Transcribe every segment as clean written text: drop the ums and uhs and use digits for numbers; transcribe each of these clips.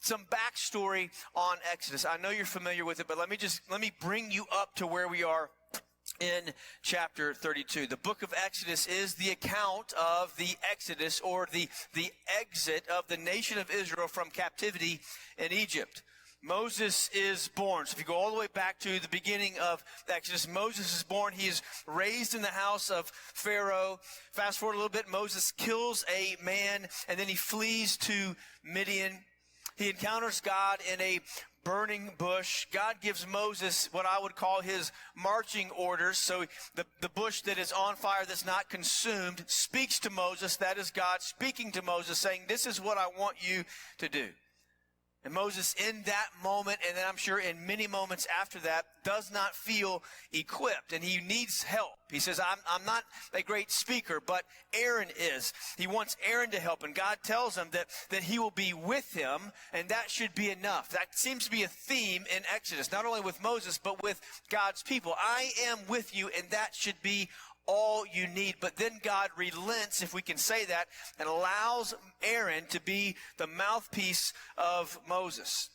some backstory on Exodus. I know you're familiar with it, but let me bring you up to where we are in chapter 32. The book of Exodus is the account of the Exodus, or the exit of the nation of Israel from captivity in Egypt. Moses is born. So if you go all the way back to the beginning of Exodus, Moses is born. He is raised in the house of Pharaoh. Fast forward a little bit, Moses kills a man, and then he flees to Midian. He encounters God in a burning bush. God gives Moses what I would call his marching orders. So the bush that is on fire, that's not consumed, speaks to Moses. That is God speaking to Moses, saying, this is what I want you to do. And Moses, in that moment, and then I'm sure in many moments after that, does not feel equipped, and he needs help. He says, I'm not a great speaker, but Aaron is. He wants Aaron to help, and God tells him that he will be with him, and that should be enough. That seems to be a theme in Exodus, not only with Moses, but with God's people. I am with you, and that should be all you need. But then God relents, if we can say that, and allows Aaron to be the mouthpiece of Moses.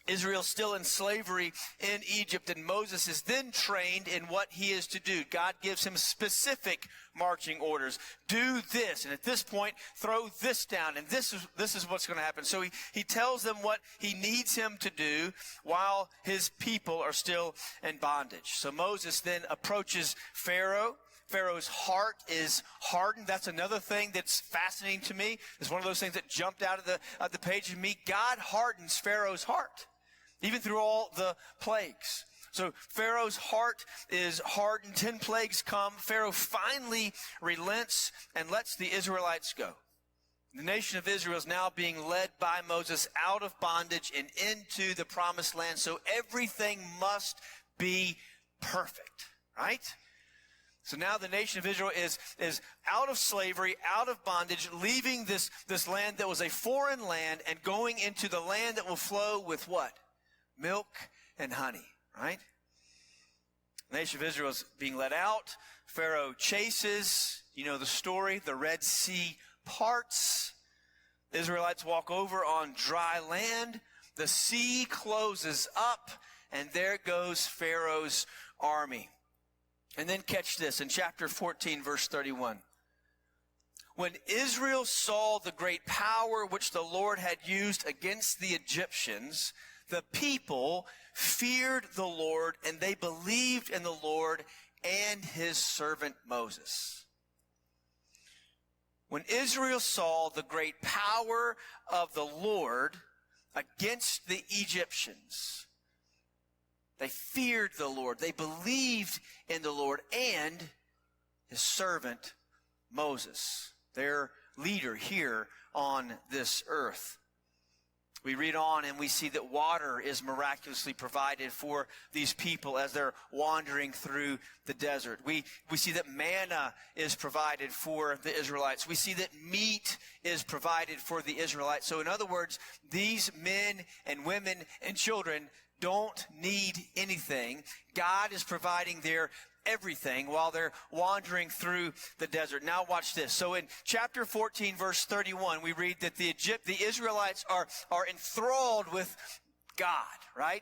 Israel's still in slavery in Egypt, and Moses is then trained in what he is to do. God gives him specific marching orders. Do this, and at this point, throw this down, and this is what's going to happen. So he tells them what he needs him to do while his people are still in bondage. So Moses then approaches Pharaoh. Pharaoh's heart is hardened. That's another thing that's fascinating to me. It's one of those things that jumped out of the page of me. God hardens Pharaoh's heart, even through all the plagues. So Pharaoh's heart is hardened. 10 plagues come. Pharaoh finally relents and lets the Israelites go. The nation of Israel is now being led by Moses out of bondage and into the promised land. So everything must be perfect, right? So now the nation of Israel is out of slavery, out of bondage, leaving this land that was a foreign land and going into the land that will flow with what? Milk and honey, right? The nation of Israel is being let out. Pharaoh chases. You know the story. The Red Sea parts. The Israelites walk over on dry land. The sea closes up, and there goes Pharaoh's army. And then catch this in chapter 14, verse 31. When Israel saw the great power which the Lord had used against the Egyptians, the people feared the Lord, and they believed in the Lord and his servant Moses. When Israel saw the great power of the Lord against the Egyptians, they feared the Lord. They believed in the Lord and his servant Moses, their leader here on this earth. We read on and we see that water is miraculously provided for these people as they're wandering through the desert. We see that manna is provided for the Israelites. We see that meat is provided for the Israelites. So in other words, these men and women and children don't need anything. God is providing their everything while they're wandering through the desert. Now watch this. So in chapter 14, verse 31, we read that the Israelites are enthralled with God, right?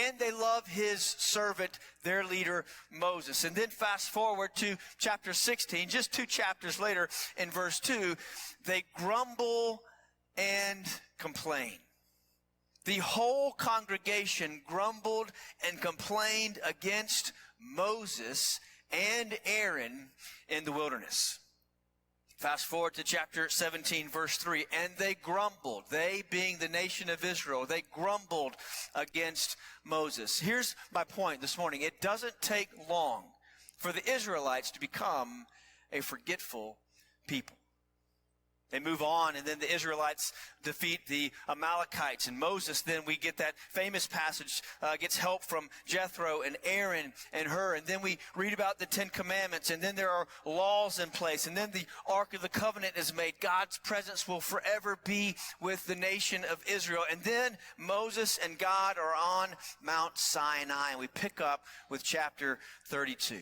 And they love his servant, their leader, Moses. And then fast forward to chapter 16, just 2 chapters later, in verse 2, they grumble and complain. The whole congregation grumbled and complained against Moses and Aaron in the wilderness. Fast forward to chapter 17, verse 3. And they grumbled, they being the nation of Israel, they grumbled against Moses. Here's my point this morning. It doesn't take long for the Israelites to become a forgetful people. They move on, and then the Israelites defeat the Amalekites. And Moses, then we get that famous passage, gets help from Jethro and Aaron and Hur. And then we read about the 10 Commandments, and then there are laws in place. And then the Ark of the Covenant is made. God's presence will forever be with the nation of Israel. And then Moses and God are on Mount Sinai, and we pick up with chapter 32.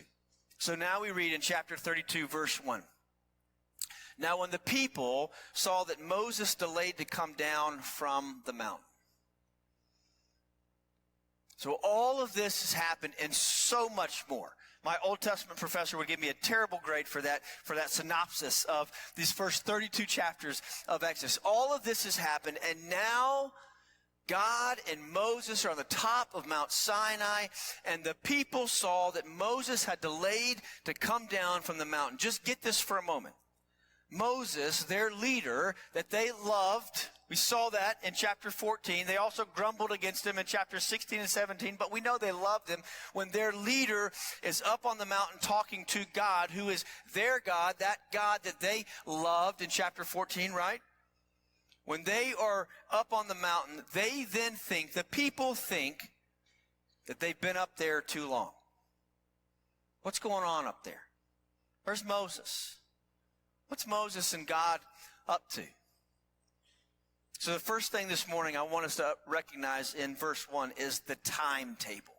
So now we read in chapter 32, verse 1. Now when the people saw that Moses delayed to come down from the mountain. So all of this has happened and so much more. My Old Testament professor would give me a terrible grade for that synopsis of these first 32 chapters of Exodus. All of this has happened, and now God and Moses are on the top of Mount Sinai, and the people saw that Moses had delayed to come down from the mountain. Just get this for a moment. Moses, their leader that they loved, we saw that in chapter 14. They also grumbled against him in chapter 16 and 17, but we know they loved him. When their leader is up on the mountain talking to God, who is their God, that God that they loved in chapter 14, right? When they are up on the mountain, they then think, the people think, that they've been up there too long. What's going on up there? Where's Moses? What's Moses and God up to? So the first thing this morning I want us to recognize in verse 1 is the timetable.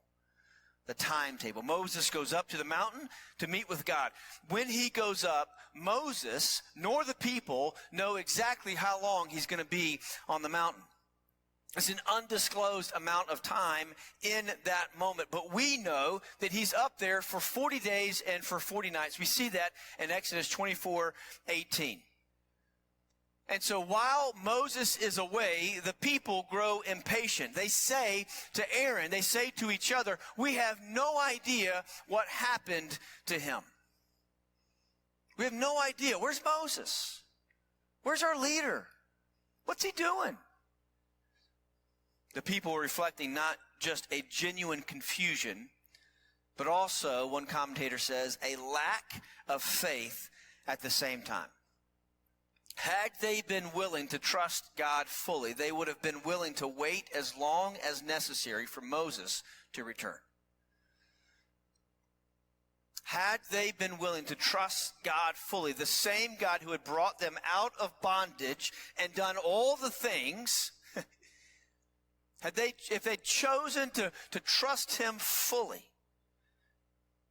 The timetable. Moses goes up to the mountain to meet with God. When he goes up, Moses nor the people know exactly how long he's going to be on the mountain. It's an undisclosed amount of time in that moment. But we know that he's up there for 40 days and for 40 nights. We see that in Exodus 24:18. And so while Moses is away, the people grow impatient. They say to Aaron, they say to each other, we have no idea what happened to him. We have no idea. Where's Moses? Where's our leader? What's he doing? The people were reflecting not just a genuine confusion, but also, one commentator says, a lack of faith at the same time. Had they been willing to trust God fully, they would have been willing to wait as long as necessary for Moses to return. Had they been willing to trust God fully, the same God who had brought them out of bondage and done all the things, if they'd chosen to trust him fully,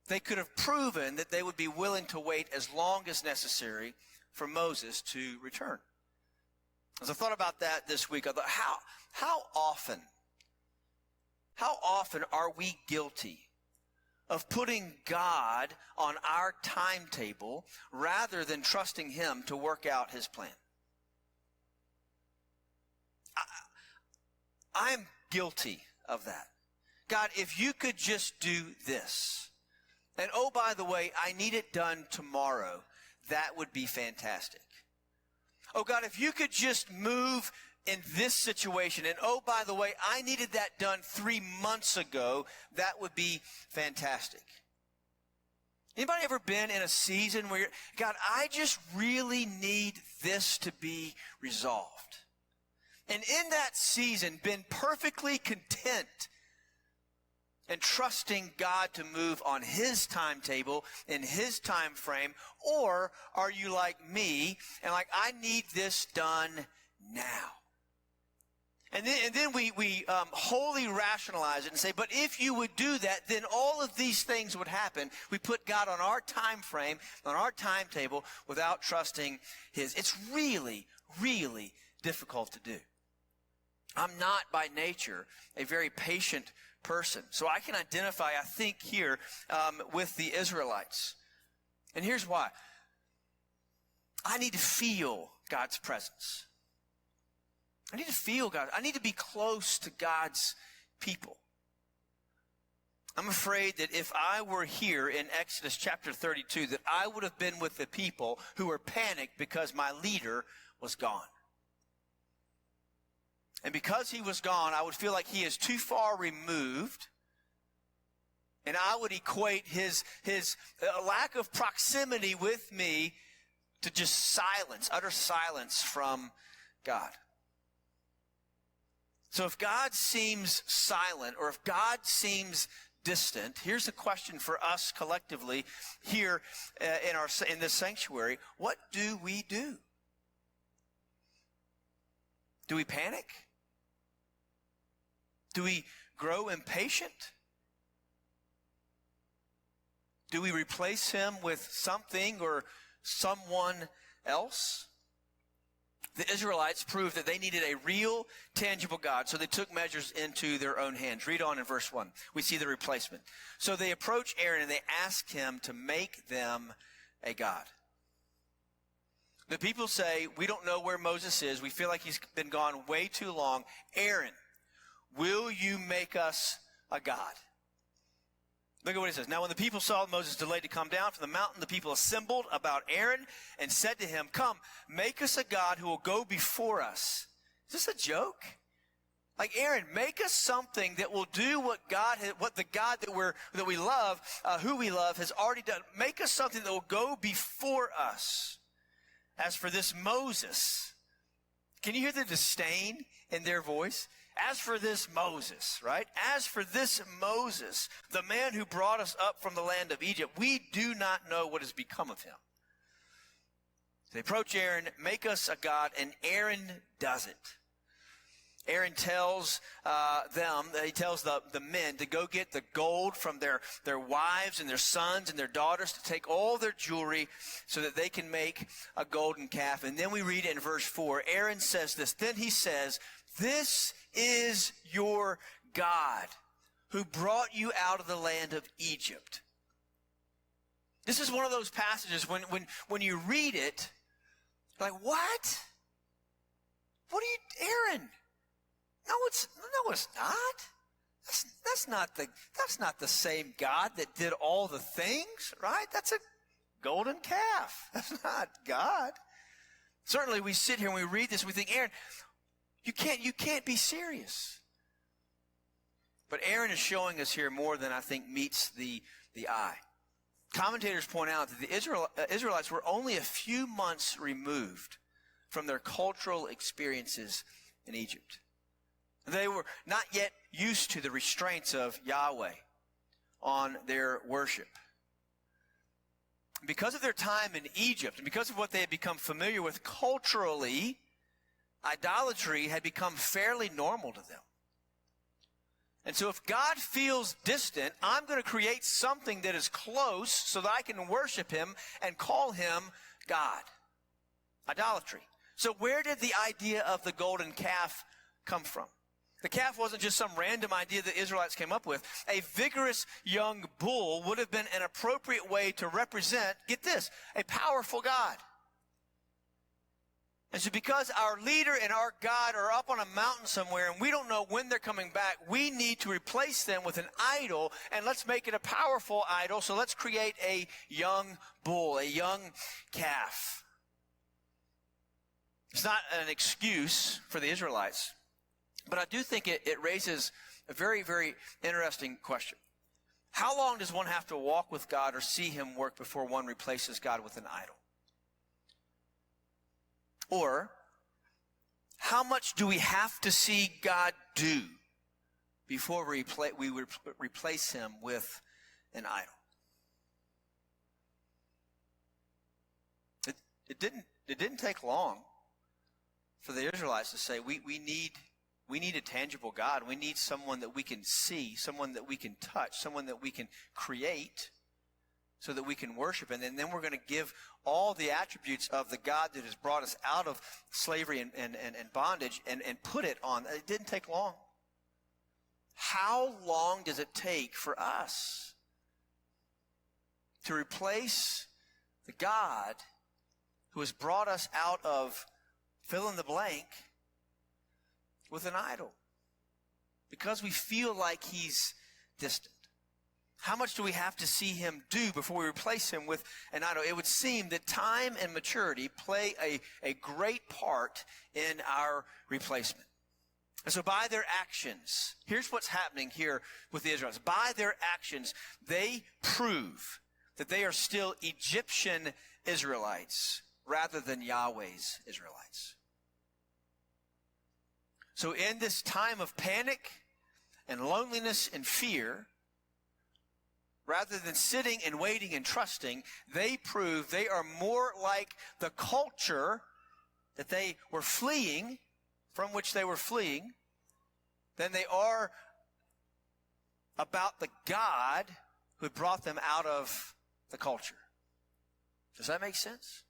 they could have proven that they would be willing to wait as long as necessary for Moses to return. As I thought about that this week, I thought, how often are we guilty of putting God on our timetable rather than trusting him to work out his plan? I'm guilty of that. God, if you could just do this, and oh, by the way, I need it done tomorrow, that would be fantastic. Oh God, if you could just move in this situation, and oh, by the way, I needed that done 3 months ago, that would be fantastic. Anybody ever been in a season where God, I just really need this to be resolved? And in that season, been perfectly content and trusting God to move on his timetable, in his time frame? Or are you like me and like, I need this done now? And then we wholly rationalize it and say, but if you would do that, then all of these things would happen. We put God on our time frame, on our timetable, without trusting his. It's really, really difficult to do. I'm not by nature a very patient person. So I can identify, I think, here with the Israelites. And here's why. I need to feel God's presence. I need to feel God. I need to be close to God's people. I'm afraid that if I were here in Exodus chapter 32, that I would have been with the people who were panicked because my leader was gone. And because he was gone, I would feel like he is too far removed. And I would equate his lack of proximity with me to just silence, utter silence from God. So if God seems silent, or if God seems distant, here's the question for us collectively here in this sanctuary. What do we do? Do we panic? Do we grow impatient? Do we replace him with something or someone else? The Israelites proved that they needed a real, tangible God, so they took measures into their own hands. Read on in verse 1. We see the replacement. So they approach Aaron and they ask him to make them a God. The people say, we don't know where Moses is. We feel like he's been gone way too long. Aaron, will you make us a God? Look at what he says. Now, when the people saw Moses delayed to come down from the mountain, the people assembled about Aaron and said to him, come, make us a God who will go before us. Is this a joke? Like, Aaron, make us something that will do what the God that we love, who we love, has already done. Make us something that will go before us. As for this Moses, can you hear the disdain in their voice? As for this Moses, right? As for this Moses, the man who brought us up from the land of Egypt, we do not know what has become of him. They approach Aaron, make us a God, and Aaron does it. Aaron tells the men to go get the gold from their wives and their sons and their daughters, to take all their jewelry so that they can make a golden calf. And then we read in verse 4, Aaron says this, then he says, this is your God who brought you out of the land of Egypt. This is one of those passages when you read it, like, what? What are you, Aaron? No, it's not. That's not the same God that did all the things, right? That's a golden calf. That's not God. Certainly we sit here and we read this and we think, Aaron, you can't be serious. But Aaron is showing us here more than I think meets the eye. Commentators point out that the Israelites were only a few months removed from their cultural experiences in Egypt. They were not yet used to the restraints of Yahweh on their worship. Because of their time in Egypt, and because of what they had become familiar with culturally, idolatry had become fairly normal to them. And so if God feels distant, I'm going to create something that is close so that I can worship him and call him God. Idolatry. So where did the idea of the golden calf come from? The calf wasn't just some random idea that Israelites came up with. A vigorous young bull would have been an appropriate way to represent, get this, a powerful God. And so because our leader and our God are up on a mountain somewhere and we don't know when they're coming back, we need to replace them with an idol, and let's make it a powerful idol. So let's create a young bull, a young calf. It's not an excuse for the Israelites. But I do think it raises a very, very interesting question. How long does one have to walk with God or see him work before one replaces God with an idol? Or, how much do we have to see God do before we would replace him with an idol? It didn't take long for the Israelites to say, we need a tangible God. We need someone that we can see, someone that we can touch, someone that we can create so that we can worship. And then we're going to give all the attributes of the God that has brought us out of slavery and bondage and put it on. It didn't take long. How long does it take for us to replace the God who has brought us out of fill in the blank with an idol? Because we feel like he's distant. How much do we have to see him do before we replace him with an idol? It would seem that time and maturity play a great part in our replacement. And so by their actions, here's what's happening here with the Israelites. By their actions, they prove that they are still Egyptian Israelites rather than Yahweh's Israelites. So in this time of panic and loneliness and fear, rather than sitting and waiting and trusting, they prove they are more like the culture that they were fleeing, from which they were fleeing, than they are about the God who brought them out of the culture. Does that make sense?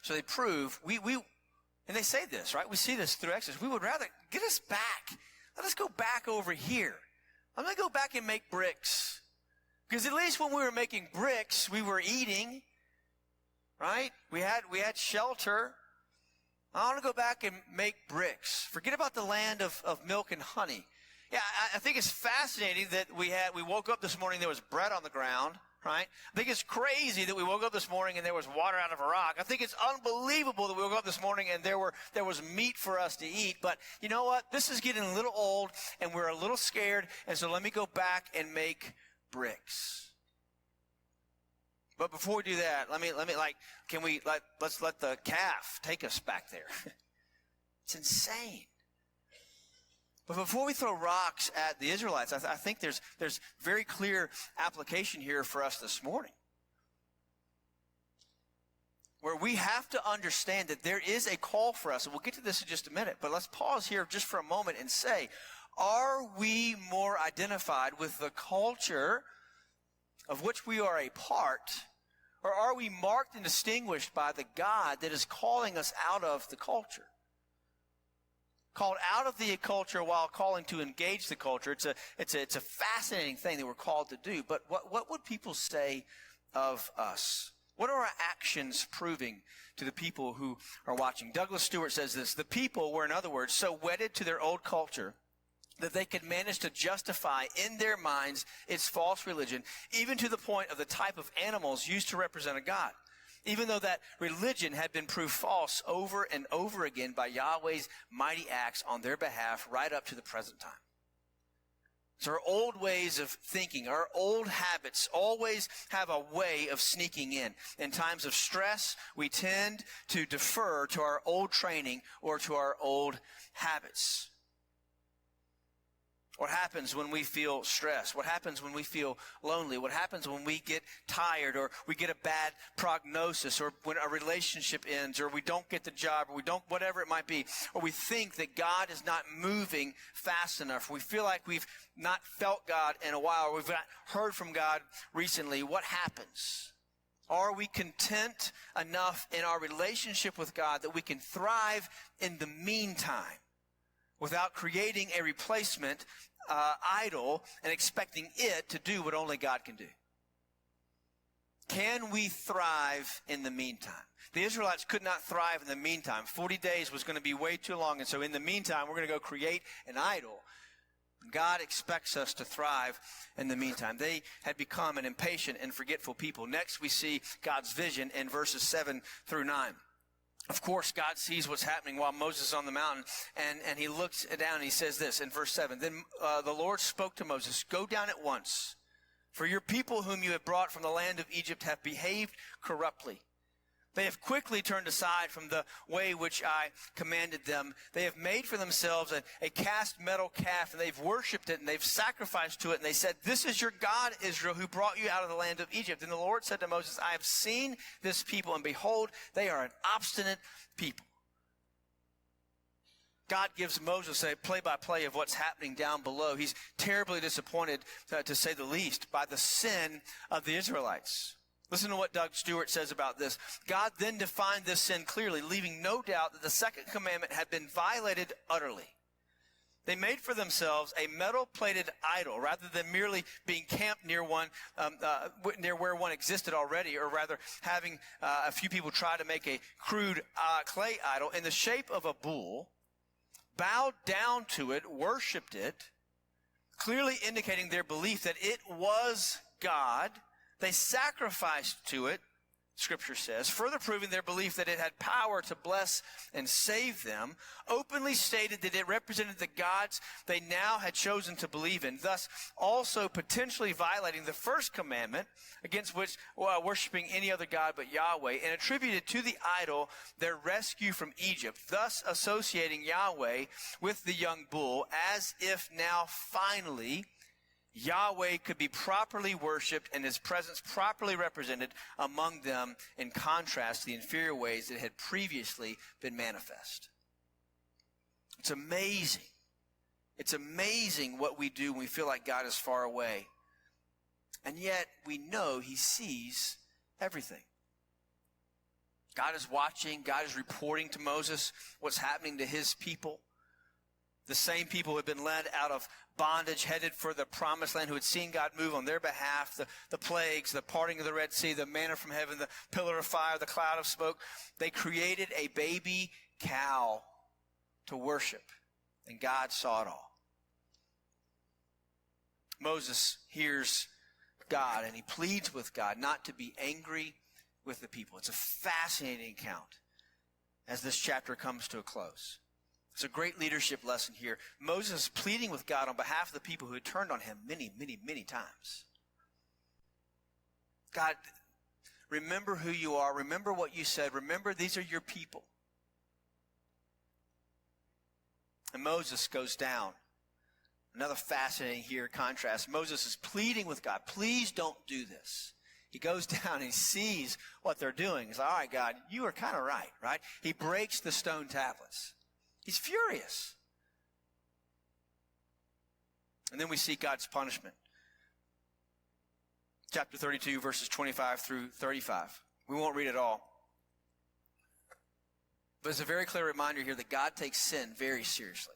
So they prove, and they say this, right? We see this through Exodus. We would rather get us back. Let us go back over here. I'm going to go back and make bricks. Because at least when we were making bricks, we were eating, right? We had shelter. I want to go back and make bricks. Forget about the land of milk and honey. Yeah, I think it's fascinating that we woke up this morning, there was bread on the ground, right? I think it's crazy that we woke up this morning and there was water out of a rock. I think it's unbelievable that we woke up this morning and there was meat for us to eat. But you know what? This is getting a little old and we're a little scared. And so let me go back and make bricks. But before we do that, let's let the calf take us back there. It's insane. But before we throw rocks at the Israelites, I think there's very clear application here for us this morning. Where we have to understand that there is a call for us, and we'll get to this in just a minute, but let's pause here just for a moment and say, are we more identified with the culture of which we are a part, or are we marked and distinguished by the God that is calling us out of the culture? Called out of the culture while calling to engage the culture. It's a fascinating thing that we're called to do. But what would people say of us? What are our actions proving to the people who are watching? Douglas Stewart says this: the people were, in other words, so wedded to their old culture that they could manage to justify in their minds its false religion, even to the point of the type of animals used to represent a god. Even though that religion had been proved false over and over again by Yahweh's mighty acts on their behalf right up to the present time. So our old ways of thinking, our old habits always have a way of sneaking in. In times of stress, we tend to defer to our old training or to our old habits. What happens when we feel stressed? What happens when we feel lonely? What happens when we get tired or we get a bad prognosis or when a relationship ends or we don't get the job or we don't, whatever it might be, or we think that God is not moving fast enough. We feel like we've not felt God in a while or we've not heard from God recently. What happens? Are we content enough in our relationship with God that we can thrive in the meantime, without creating a replacement idol and expecting it to do what only God can do? Can we thrive in the meantime? The Israelites could not thrive in the meantime. 40 days was going to be way too long, and so in the meantime, we're going to go create an idol. God expects us to thrive in the meantime. They had become an impatient and forgetful people. Next, we see God's vision in verses 7 through 9. Of course, God sees what's happening while Moses is on the mountain, and he looks down and he says this in verse 7. Then the Lord spoke to Moses, "Go down at once, for your people whom you have brought from the land of Egypt have behaved corruptly. They have quickly turned aside from the way which I commanded them. They have made for themselves a cast metal calf, and they've worshipped it, and they've sacrificed to it. And they said, 'This is your God, Israel, who brought you out of the land of Egypt.' And the Lord said to Moses, 'I have seen this people, and behold, they are an obstinate people.'" God gives Moses a play-by-play of what's happening down below. He's terribly disappointed, to say the least, by the sin of the Israelites. Listen to what Doug Stewart says about this. God then defined this sin clearly, leaving no doubt that the second commandment had been violated utterly. They made for themselves a metal-plated idol rather than merely being camped near one, near where one existed already, or rather having a few people try to make a crude clay idol in the shape of a bull, bowed down to it, worshipped it, clearly indicating their belief that it was God. They sacrificed to it, Scripture says, further proving their belief that it had power to bless and save them, openly stated that it represented the gods they now had chosen to believe in, thus also potentially violating the first commandment, against which worshiping any other god but Yahweh, and attributed to the idol their rescue from Egypt, thus associating Yahweh with the young bull, as if now finally Yahweh could be properly worshipped and his presence properly represented among them, in contrast to the inferior ways that had previously been manifest. It's amazing. It's amazing what we do when we feel like God is far away. And yet we know he sees everything. God is watching. God is reporting to Moses what's happening to his people. The same people who had been led out of bondage, headed for the promised land, who had seen God move on their behalf, the plagues, the parting of the Red Sea, the manna from heaven, the pillar of fire, the cloud of smoke. They created a baby cow to worship, and God saw it all. Moses hears God, and he pleads with God not to be angry with the people. It's a fascinating account as this chapter comes to a close. It's a great leadership lesson here. Moses is pleading with God on behalf of the people who had turned on him many, many, many times. God, remember who you are. Remember what you said. Remember these are your people. And Moses goes down. Another fascinating here contrast. Moses is pleading with God, please don't do this. He goes down and he sees what they're doing. He's like, all right, God, you are kind of right? He breaks the stone tablets. He's furious. And then we see God's punishment. Chapter 32, verses 25 through 35. We won't read it all. But it's a very clear reminder here that God takes sin very seriously.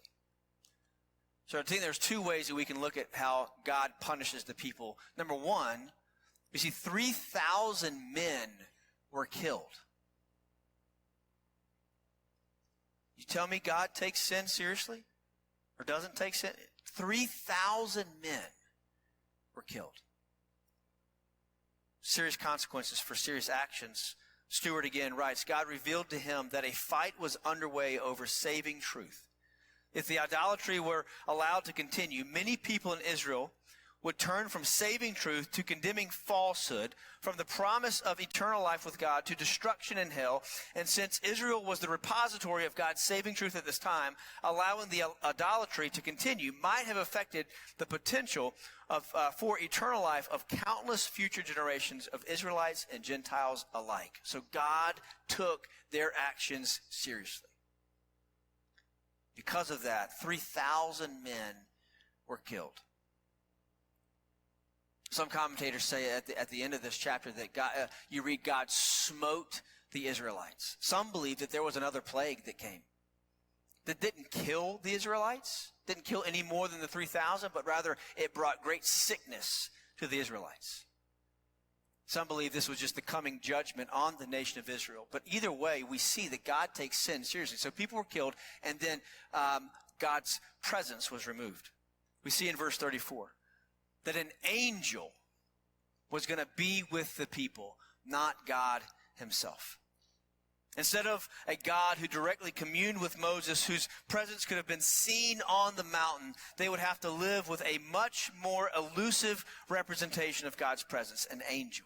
So I think there's two ways that we can look at how God punishes the people. Number one, we see 3,000 men were killed. You tell me God takes sin seriously or doesn't take sin? 3,000 men were killed. Serious consequences for serious actions. Stewart again writes, God revealed to him that a fight was underway over saving truth. If the idolatry were allowed to continue, many people in Israel would turn from saving truth to condemning falsehood, from the promise of eternal life with God to destruction in hell. And since Israel was the repository of God's saving truth at this time, allowing the idolatry to continue might have affected the potential for eternal life of countless future generations of Israelites and Gentiles alike. So God took their actions seriously. Because of that, 3,000 men were killed. Some commentators say at the end of this chapter that God, you read God smote the Israelites. Some believe that there was another plague that came that didn't kill the Israelites, didn't kill any more than the 3,000, but rather it brought great sickness to the Israelites. Some believe this was just the coming judgment on the nation of Israel. But either way, we see that God takes sin seriously. So people were killed, and then God's presence was removed. We see in verse 34 that an angel was going to be with the people, not God himself. Instead of a God who directly communed with Moses, whose presence could have been seen on the mountain, they would have to live with a much more elusive representation of God's presence, an angel.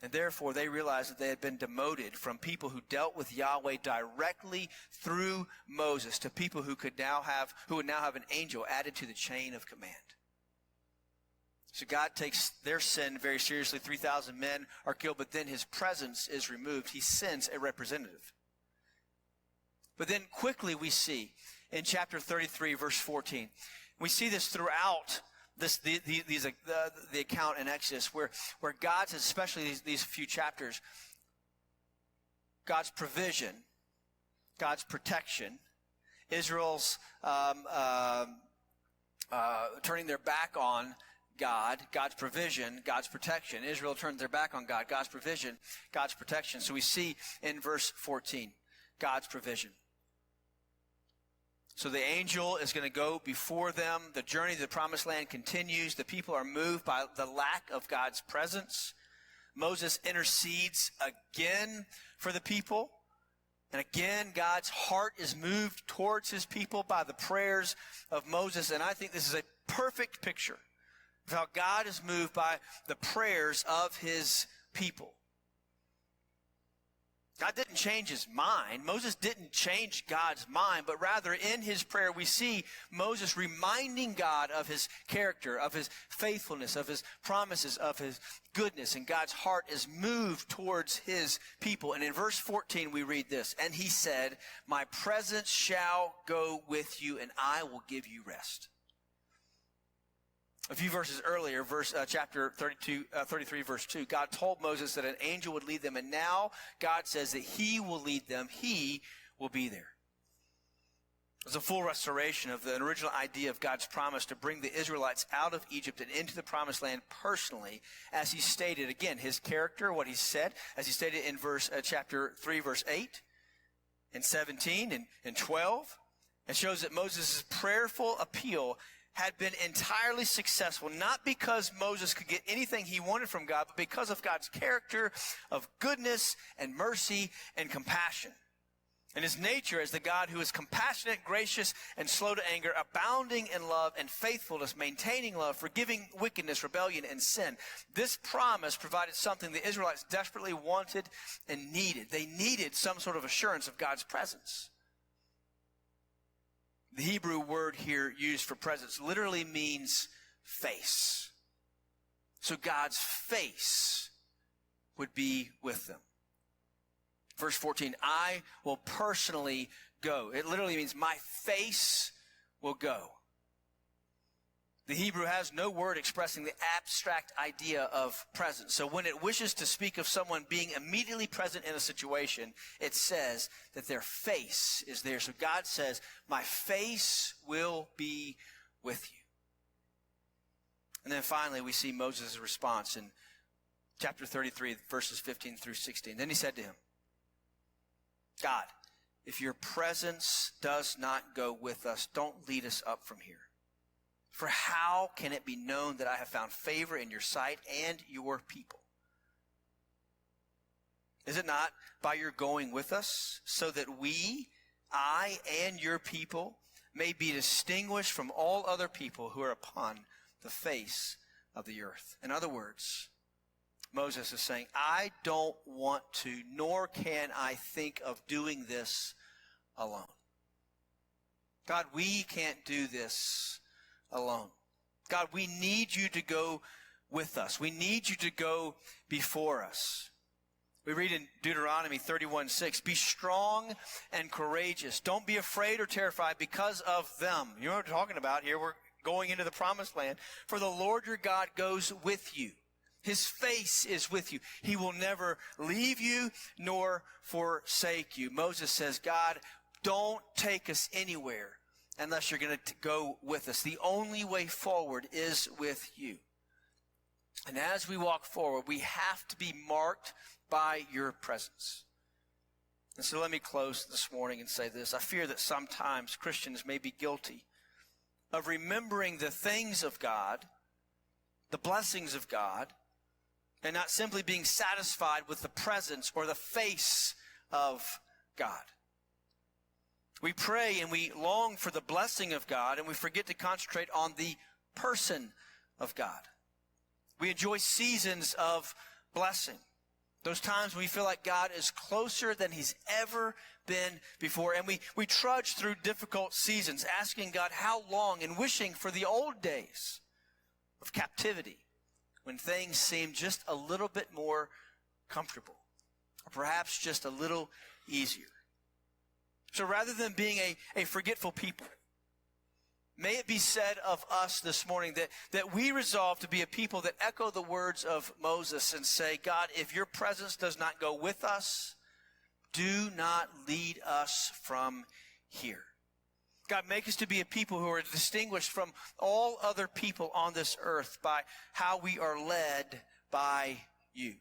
And therefore, they realized that they had been demoted from people who dealt with Yahweh directly through Moses to people who would now have an angel added to the chain of command. So God takes their sin very seriously. 3,000 men are killed, but then his presence is removed. He sends a representative. But then quickly we see in chapter 33, verse 14, we see this throughout the account in Exodus, where God's, especially these few chapters, God's provision, God's protection, Israel's turning their back on God, God's provision, God's protection. Israel turned their back on God, God's provision, God's protection. So we see in verse 14, God's provision. So the angel is going to go before them. The journey to the promised land continues. The people are moved by the lack of God's presence. Moses intercedes again for the people. And again, God's heart is moved towards his people by the prayers of Moses. And I think this is a perfect picture of how God is moved by the prayers of his people. God didn't change his mind. Moses didn't change God's mind, but rather in his prayer we see Moses reminding God of his character, of his faithfulness, of his promises, of his goodness, and God's heart is moved towards his people. And in verse 14 we read this, and he said, my presence shall go with you and I will give you rest. A few verses earlier, chapter 33, verse 2, God told Moses that an angel would lead them, and now God says that he will lead them. He will be there. It's a full restoration of the original idea of God's promise to bring the Israelites out of Egypt and into the promised land personally, as he stated, again, his character, what he said, as he stated in chapter 3, verse 8, and 17, and 12. It shows that Moses' prayerful appeal had been entirely successful, not because Moses could get anything he wanted from God, but because of God's character of goodness and mercy and compassion. And his nature as the God who is compassionate, gracious, and slow to anger, abounding in love and faithfulness, maintaining love, forgiving wickedness, rebellion, and sin. This promise provided something the Israelites desperately wanted and needed. They needed some sort of assurance of God's presence. The Hebrew word here used for presence literally means face. So God's face would be with them. Verse 14, I will personally go. It literally means my face will go. The Hebrew has no word expressing the abstract idea of presence. So when it wishes to speak of someone being immediately present in a situation, it says that their face is there. So God says, my face will be with you. And then finally, we see Moses' response in chapter 33, verses 15 through 16. Then he said to him, God, if your presence does not go with us, don't lead us up from here. For how can it be known that I have found favor in your sight and your people? Is it not by your going with us, so that I and your people, may be distinguished from all other people who are upon the face of the earth? In other words, Moses is saying, I don't want to, nor can I think of doing this alone. God, we can't do this alone. God, we need you to go with us. We need you to go before us. We read in Deuteronomy 31:6, be strong and courageous. Don't be afraid or terrified because of them. You know what we're talking about here? We're going into the promised land. For the Lord your God goes with you. His face is with you. He will never leave you nor forsake you. Moses says, God, don't take us anywhere unless you're going to go with us. The only way forward is with you. And as we walk forward, we have to be marked by your presence. And so let me close this morning and say this. I fear that sometimes Christians may be guilty of remembering the things of God, the blessings of God, and not simply being satisfied with the presence or the face of God. We pray and we long for the blessing of God, and we forget to concentrate on the person of God. We enjoy seasons of blessing. Those times when we feel like God is closer than he's ever been before. And we trudge through difficult seasons, asking God how long, and wishing for the old days of captivity when things seem just a little bit more comfortable, or perhaps just a little easier. So rather than being a forgetful people, may it be said of us this morning that we resolve to be a people that echo the words of Moses and say, God, if your presence does not go with us, do not lead us from here. God, make us to be a people who are distinguished from all other people on this earth by how we are led by you.